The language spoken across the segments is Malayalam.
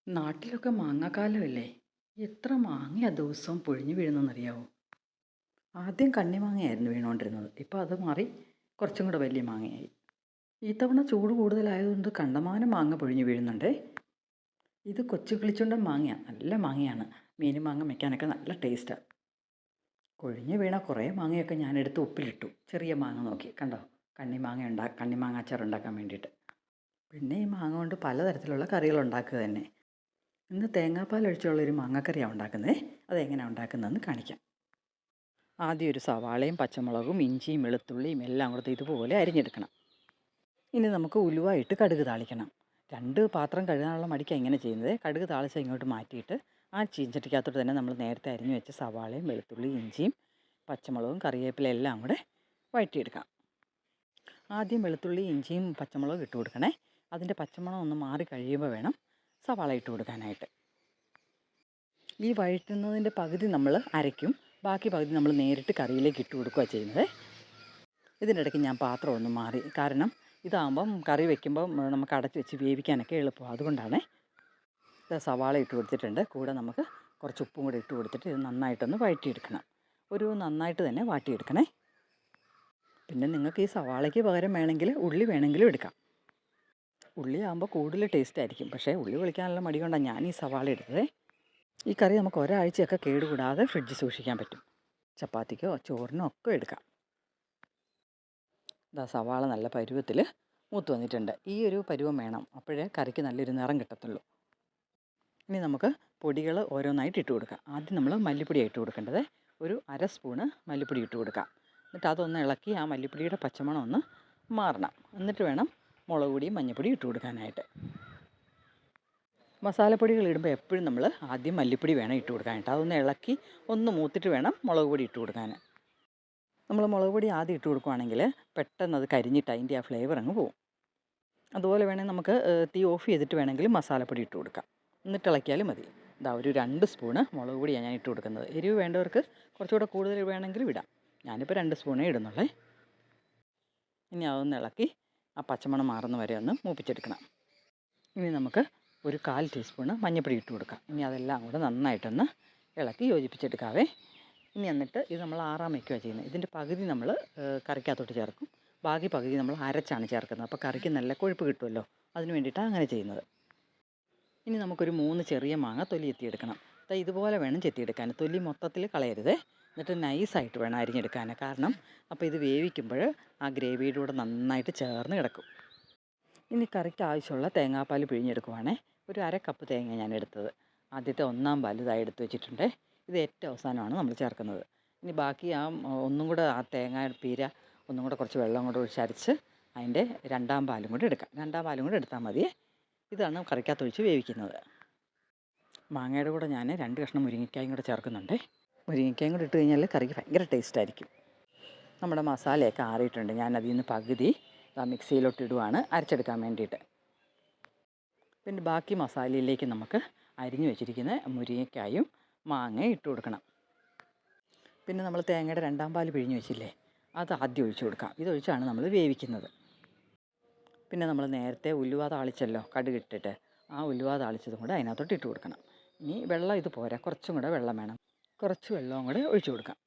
നാട്ടിലൊക്കെ മാങ്ങാക്കാലമല്ലേ? എത്ര മാങ്ങയാ ദിവസവും പൊഴിഞ്ഞു വീഴുന്നെന്നറിയാവോ? ആദ്യം കണ്ണിമാങ്ങയായിരുന്നു വീണുകൊണ്ടിരുന്നത്. ഇപ്പോൾ അത് മാറി കുറച്ചും കൂടെ വലിയ മാങ്ങയായി. ഇത്തവണ ചൂട് കൂടുതലായതുകൊണ്ട് കണ്ടമാനം മാങ്ങ പൊഴിഞ്ഞു വീഴുന്നുണ്ടേ. ഇത് കൊച്ചു കിളിച്ചുണ്ടൻ മാങ്ങയാണ്. നല്ല മാങ്ങയാണ്. മീനും മാങ്ങ വയ്ക്കാനൊക്കെ നല്ല ടേസ്റ്റാണ്. കൊഴിഞ്ഞു വീണ കുറേ മാങ്ങയൊക്കെ ഞാനെടുത്ത് ഉപ്പിലിട്ടു. ചെറിയ മാങ്ങ നോക്കി കണ്ടോ? കണ്ണിമാങ്ങ അച്ചാർ ഉണ്ടാക്കാൻ വേണ്ടിയിട്ട്. പിന്നെ ഈ മാങ്ങ കൊണ്ട് പലതരത്തിലുള്ള കറികൾ ഉണ്ടാക്കുക തന്നെ. ഇന്ന് തേങ്ങാപ്പാൽ ഒഴിച്ചുള്ളൊരു മാങ്ങാക്കറിയാണ് ഉണ്ടാക്കുന്നത്. അതെങ്ങനെയാണ് ഉണ്ടാക്കുന്നതെന്ന് കാണിക്കാം. ആദ്യം ഒരു സവാളയും പച്ചമുളകും ഇഞ്ചിയും വെളുത്തുള്ളിയും എല്ലാം കൂടെ ഇതുപോലെ അരിഞ്ഞെടുക്കണം. ഇനി നമുക്ക് ഉലുവ ഇട്ട് കടുക് താളിക്കണം. 2 പാത്രം കഴുകാനുള്ള മടിക്കാണ് ഇങ്ങനെ ചെയ്യുന്നത്. കടുക് താളിച്ച് ഇങ്ങോട്ട് മാറ്റിയിട്ട് ആ ചീഞ്ചട്ടിക്കകത്തോട്ട് തന്നെ നമ്മൾ നേരത്തെ അരിഞ്ഞു വെച്ച സവാളയും വെളുത്തുള്ളിയും ഇഞ്ചിയും പച്ചമുളകും കറിവേപ്പില എല്ലാം കൂടെ വഴറ്റിയെടുക്കാം. ആദ്യം വെളുത്തുള്ളി ഇഞ്ചിയും പച്ചമുളകും ഇട്ട് കൊടുക്കണേ. അതിൻ്റെ പച്ചമണം ഒന്ന് മാറി കഴിയുമ്പോൾ വേണം സവാള ഇട്ട് കൊടുക്കാനായിട്ട്. ഈ വഴറ്റുന്നതിൻ്റെ പകുതി നമ്മൾ അരയ്ക്കും, ബാക്കി പകുതി നമ്മൾ നേരിട്ട് കറിയിലേക്ക് ഇട്ട് കൊടുക്കുകയാണ് ചെയ്യുന്നത്. ഇതിനിടയ്ക്ക് ഞാൻ പാത്രം ഒന്ന് മാറി, കാരണം ഇതാകുമ്പം കറി വയ്ക്കുമ്പം നമുക്ക് അടച്ച് വെച്ച് വേവിക്കാനൊക്കെ എളുപ്പമാണ്. അതുകൊണ്ടാണ് സവാള ഇട്ട് കൊടുത്തിട്ടുണ്ട്. കൂടെ നമുക്ക് കുറച്ച് ഉപ്പും കൂടെ ഇട്ട് കൊടുത്തിട്ട് ഇത് നന്നായിട്ടൊന്ന് വഴറ്റിയെടുക്കണം. നന്നായിട്ട് തന്നെ വാട്ടിയെടുക്കണേ. പിന്നെ നിങ്ങൾക്ക് ഈ സവാളയ്ക്ക് പകരം വേണമെങ്കിൽ ഉള്ളി വേണമെങ്കിലും എടുക്കാം. ഉള്ളി ആകുമ്പോൾ കൂടുതൽ ടേസ്റ്റ് ആയിരിക്കും. പക്ഷേ ഉള്ളി പൊളിക്കാനുള്ള മടി കൊണ്ടാണ് ഞാൻ ഈ സവാള എടുത്തത്. ഈ കറി നമുക്ക് ഒരാഴ്ചയൊക്കെ കേടുകൂടാതെ ഫ്രിഡ്ജിൽ സൂക്ഷിക്കാൻ പറ്റും. ചപ്പാത്തിക്കോ ചോറിനോ ഒക്കെ എടുക്കാം. സവാള നല്ല പരുവത്തിൽ മൂത്ത് വന്നിട്ടുണ്ട്. ഈ ഒരു പരുവം വേണം, അപ്പോഴേ കറിക്ക് നല്ലൊരു നിറം കിട്ടത്തുള്ളൂ. ഇനി നമുക്ക് പൊടികൾ ഓരോന്നായിട്ട് ഇട്ട് കൊടുക്കാം. ആദ്യം നമ്മൾ മല്ലിപ്പൊടിയാണ് ഇട്ട് കൊടുക്കേണ്ടത്. ഒരു 1/2 സ്പൂണ് മല്ലിപ്പൊടി ഇട്ട് കൊടുക്കാം. എന്നിട്ട് അതൊന്ന് ഇളക്കി ആ മല്ലിപ്പൊടിയുടെ പച്ചമണം ഒന്ന് മാറണം. എന്നിട്ട് വേണം മുളക് പൊടിയും മഞ്ഞൾപ്പൊടിയും ഇട്ട് കൊടുക്കാനായിട്ട്. മസാലപ്പൊടികൾ ഇടുമ്പോൾ എപ്പോഴും നമ്മൾ ആദ്യം മല്ലിപ്പൊടി വേണം ഇട്ട് കൊടുക്കാനായിട്ട്. അതൊന്ന് ഇളക്കി ഒന്ന് മൂത്തിട്ട് വേണം മുളക് പൊടി ഇട്ട് കൊടുക്കാൻ. നമ്മൾ മുളക് പൊടി ആദ്യം ഇട്ട് കൊടുക്കുകയാണെങ്കിൽ പെട്ടെന്ന് അത് കരിഞ്ഞിട്ട് അതിൻ്റെ ആ ഫ്ലേവർ അങ്ങ് പോകും. അതുപോലെ വേണമെങ്കിൽ നമുക്ക് തീ ഓഫ് ചെയ്തിട്ട് വേണമെങ്കിൽ മസാലപ്പൊടി ഇട്ട് കൊടുക്കാം. എന്നിട്ട് ഇളക്കിയാലും മതി. ഒരു 2 സ്പൂണ് മുളക് പൊടിയാണ് ഞാൻ ഇട്ട് കൊടുക്കുന്നത്. എരിവ് വേണ്ടവർക്ക് കുറച്ചുകൂടെ കൂടുതൽ വേണമെങ്കിലും ഇടാം. ഞാനിപ്പോൾ 2 സ്പൂണേ ഇടുന്നുള്ളേ. ഇനി അതൊന്ന് ഇളക്കി ആ പച്ചമണം മാറുന്ന വരെ ഒന്ന് മൂപ്പിച്ചെടുക്കണം. ഇനി നമുക്ക് ഒരു 1/4 ടീസ്പൂണ് മഞ്ഞൾപ്പൊടി ഇട്ട് കൊടുക്കാം. ഇനി അതെല്ലാം കൂടെ നന്നായിട്ടൊന്ന് ഇളക്കി യോജിപ്പിച്ചെടുക്കാവേ. ഇനി എന്നിട്ട് ഇത് നമ്മൾ ആറാൻ വയ്ക്കുകയാണ് ചെയ്യുന്നത്. ഇതിൻ്റെ പകുതി നമ്മൾ കറിക്കകത്തോട്ട് ചേർക്കും, ബാക്കി പകുതി നമ്മൾ അരച്ചാണ് ചേർക്കുന്നത്. അപ്പോൾ കറിക്ക് നല്ല കൊഴുപ്പ് കിട്ടുമല്ലോ, അതിന് വേണ്ടിയിട്ടാണ് അങ്ങനെ ചെയ്യുന്നത്. ഇനി നമുക്കൊരു 3 ചെറിയ മാങ്ങ തൊലി എത്തിയെടുക്കണം. ഇതുപോലെ വേണം ചെത്തിയെടുക്കാൻ. തൊലി മൊത്തത്തിൽ കളയരുത്. എന്നിട്ട് നൈസായിട്ട് വേണം അരിഞ്ഞെടുക്കാൻ. കാരണം അപ്പോൾ ഇത് വേവിക്കുമ്പോൾ ആ ഗ്രേവിയുടെ കൂടെ നന്നായിട്ട് ചേർന്ന് കിടക്കും. ഇനി കറിക്ക് ആവശ്യമുള്ള തേങ്ങാപ്പാൽ പിഴിഞ്ഞെടുക്കുവാണേ. ഒരു 1/2 കപ്പ് തേങ്ങ ഞാൻ എടുത്തത്. ആദ്യത്തെ 1/4 പാൽ ഇതായി എടുത്ത് വെച്ചിട്ടുണ്ട്. ഇത് ഏറ്റവും അവസാനമാണ് നമ്മൾ ചേർക്കുന്നത്. ഇനി ബാക്കി ഒന്നും കൂടെ ആ തേങ്ങ പീര ഒന്നും കൂടെ കുറച്ച് വെള്ളം കൂടെ ഒഴിച്ചരച്ച് അതിൻ്റെ 2/2 പാലും കൂടെ എടുക്കാം. 2/2 പാലും കൂടെ എടുത്താൽ മതി. ഇതാണ് കറിക്കകത്തൊഴിച്ച് വേവിക്കുന്നത്. മാങ്ങയുടെ കൂടെ ഞാൻ 2 കഷ്ണം മുരിങ്ങയ്ക്കായും കൂടെ ചേർക്കുന്നുണ്ട്. മുരിങ്ങയ്ക്കായും കൂടെ ഇട്ട് കഴിഞ്ഞാൽ കറിക്ക് ഭയങ്കര ടേസ്റ്റായിരിക്കും. നമ്മുടെ മസാലയൊക്കെ ആറിയിട്ടുണ്ട്. ഞാൻ അതിൽ നിന്ന് പകുതി മിക്സിയിലോട്ട് ഇടുവാണ് അരച്ചെടുക്കാൻ വേണ്ടിയിട്ട്. പിന്നെ ബാക്കി മസാലയിലേക്ക് നമുക്ക് അരിഞ്ഞു വെച്ചിരിക്കുന്ന മുരിങ്ങയ്ക്കായും മാങ്ങയും ഇട്ട് കൊടുക്കണം. പിന്നെ നമ്മൾ തേങ്ങയുടെ 2/2 പാൽ പിഴിഞ്ഞ് വെച്ചില്ലേ, അത് ആദ്യം ഒഴിച്ചു കൊടുക്കാം. ഇതൊഴിച്ചാണ് നമ്മൾ വേവിക്കുന്നത്. പിന്നെ നമ്മൾ നേരത്തെ ഉലുവ താളിച്ചല്ലോ കടുകിട്ടിട്ട്, ആ ഉലുവ താളിച്ചതും കൂടെ അതിനകത്തോട്ട് ഇട്ട് കൊടുക്കണം. ഇനി വെള്ളം ഇത് പോരാ, കുറച്ചും കൂടെ വെള്ളം വേണം. കുറച്ച് വെള്ളവും കൂടെ ഒഴിച്ചു കൊടുക്കാം.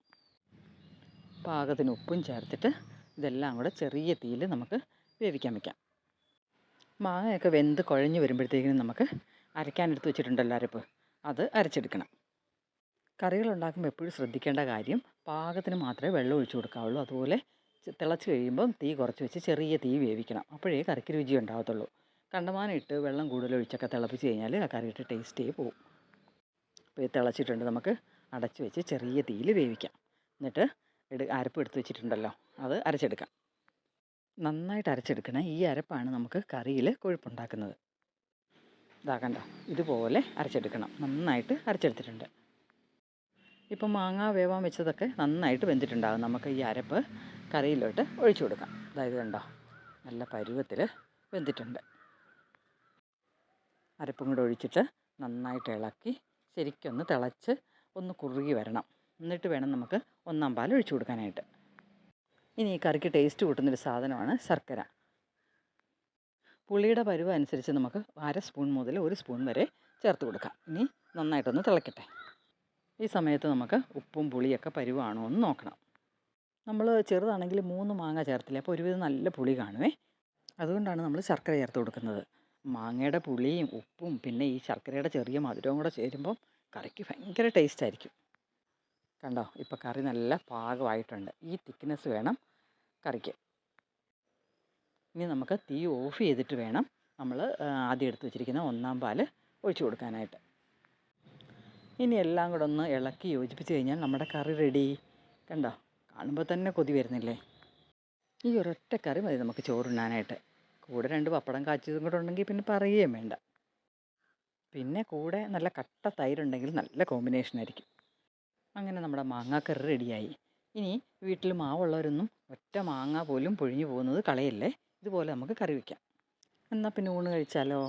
പാകത്തിന് ഉപ്പും ചേർത്തിട്ട് ഇതെല്ലാം കൂടെ ചെറിയ തീയിൽ നമുക്ക് വേവിക്കാൻ വയ്ക്കാം. മാങ്ങയൊക്കെ വെന്ത് കുഴഞ്ഞ് വരുമ്പോഴത്തേക്കിനും നമുക്ക് അരയ്ക്കാനെടുത്ത് വെച്ചിട്ടുണ്ടല്ലോ അരപ്പ്, അത് അരച്ചെടുക്കണം. കറികളുണ്ടാക്കുമ്പോൾ എപ്പോഴും ശ്രദ്ധിക്കേണ്ട കാര്യം, പാകത്തിന് മാത്രമേ വെള്ളം ഒഴിച്ചു കൊടുക്കാവുള്ളൂ. അതുപോലെ തിളച്ച് കഴിയുമ്പം തീ കുറച്ച് വെച്ച് ചെറിയ തീ വേവിക്കണം. അപ്പോഴേ കറിക്ക് രുചി ഉണ്ടാകത്തുള്ളൂ. കണ്ടമാനം ഇട്ട് വെള്ളം കൂടുതൽ ഒഴിച്ചൊക്കെ തിളപ്പിച്ച് കഴിഞ്ഞാൽ ആ കറിയുടെ ടേസ്റ്റേ പോവും. അപ്പോൾ ഇത് തിളച്ചിട്ടുണ്ട്. നമുക്ക് അടച്ച് വെച്ച് ചെറിയ തീയിൽ വേവിക്കാം. എന്നിട്ട് അരപ്പ് എടുത്ത് വെച്ചിട്ടുണ്ടല്ലോ, അത് അരച്ചെടുക്കാം. നന്നായിട്ട് അരച്ചെടുക്കണേ. ഈ അരപ്പാണ് നമുക്ക് കറിയിൽ കൊഴുപ്പുണ്ടാക്കുന്നത്. കണ്ടോ, ഇതുപോലെ അരച്ചെടുക്കണം. നന്നായിട്ട് അരച്ചെടുത്തിട്ടുണ്ട്. ഇപ്പം മാങ്ങ വേവാൻ വെച്ചതൊക്കെ നന്നായിട്ട് വെന്തിട്ടുണ്ടാകും. നമുക്ക് ഈ അരപ്പ് കറിയിലോട്ട് ഒഴിച്ചു കൊടുക്കാം. അതായത് കണ്ടോ, നല്ല പരുവത്തിൽ വെന്തിട്ടുണ്ട്. അരപ്പും കൂടെ ഒഴിച്ചിട്ട് നന്നായിട്ട് ഇളക്കി ശരിക്കൊന്ന് തിളച്ച് ഒന്ന് കുറുകി വരണം. എന്നിട്ട് വേണം നമുക്ക് 1/4 പാൽ ഒഴിച്ചു കൊടുക്കാനായിട്ട്. ഇനി ഈ കറിക്ക് ടേസ്റ്റ് കൂട്ടുന്നൊരു സാധനമാണ് ശർക്കര. പുളിയുടെ പരുവം അനുസരിച്ച് നമുക്ക് 1/2 സ്പൂൺ മുതൽ 1 സ്പൂൺ വരെ ചേർത്ത് കൊടുക്കാം. ഇനി നന്നായിട്ടൊന്ന് തിളയ്ക്കട്ടെ. ഈ സമയത്ത് നമുക്ക് ഉപ്പും പുളിയൊക്കെ പരുവാണോ എന്ന് നോക്കണം. നമ്മൾ ചെറുതാണെങ്കിൽ 3 മാങ്ങ ചേർത്തില്ല, അപ്പോൾ ഒരുവിധം നല്ല പുളി കാണുമേ. അതുകൊണ്ടാണ് നമ്മൾ ശർക്കര ചേർത്ത് കൊടുക്കുന്നത്. മാങ്ങയുടെ പുളിയും ഉപ്പും പിന്നെ ഈ ശർക്കരയുടെ ചെറിയ മധുരവും കൂടെ ചേരുമ്പം കറിക്ക് ഭയങ്കര ടേസ്റ്റായിരിക്കും. കണ്ടോ, ഇപ്പോൾ കറി നല്ല പാകമായിട്ടുണ്ട്. ഈ തിക്നെസ് വേണം കറിക്ക്. ഇനി നമുക്ക് തീ ഓഫ് ചെയ്തിട്ട് വേണം നമ്മൾ ആദ്യം എടുത്ത് വെച്ചിരിക്കുന്ന 1-ാം പാൽ ഒഴിച്ചു കൊടുക്കാനായിട്ട്. ഇനി എല്ലാം കൂടെ ഒന്ന് ഇളക്കി യോജിപ്പിച്ച് കഴിഞ്ഞാൽ നമ്മുടെ കറി റെഡി. കണ്ടോ, കാണുമ്പോൾ തന്നെ കൊതി വരുന്നില്ലേ? ഈ ഒരൊറ്റ കറി മതി നമുക്ക് ചോറുണ്ണാനായിട്ട്. കൂടെ 2 പപ്പടം കാച്ചിയതും കൂടെ ഉണ്ടെങ്കിൽ പിന്നെ പറയുകയും വേണ്ട. പിന്നെ കൂടെ നല്ല കട്ട തൈരുണ്ടെങ്കിൽ നല്ല കോമ്പിനേഷനായിരിക്കും. അങ്ങനെ നമ്മുടെ മാങ്ങാക്കറി റെഡിയായി. ഇനി വീട്ടിൽ മാവുള്ളവരൊന്നും ഒറ്റ മാങ്ങ പോലും പൊഴിഞ്ഞു പോകുന്നത് കളയല്ലേ. ഇതുപോലെ നമുക്ക് കറി വയ്ക്കാം. എന്നാൽ പിന്നെ ഊണ് കഴിച്ചാലോ?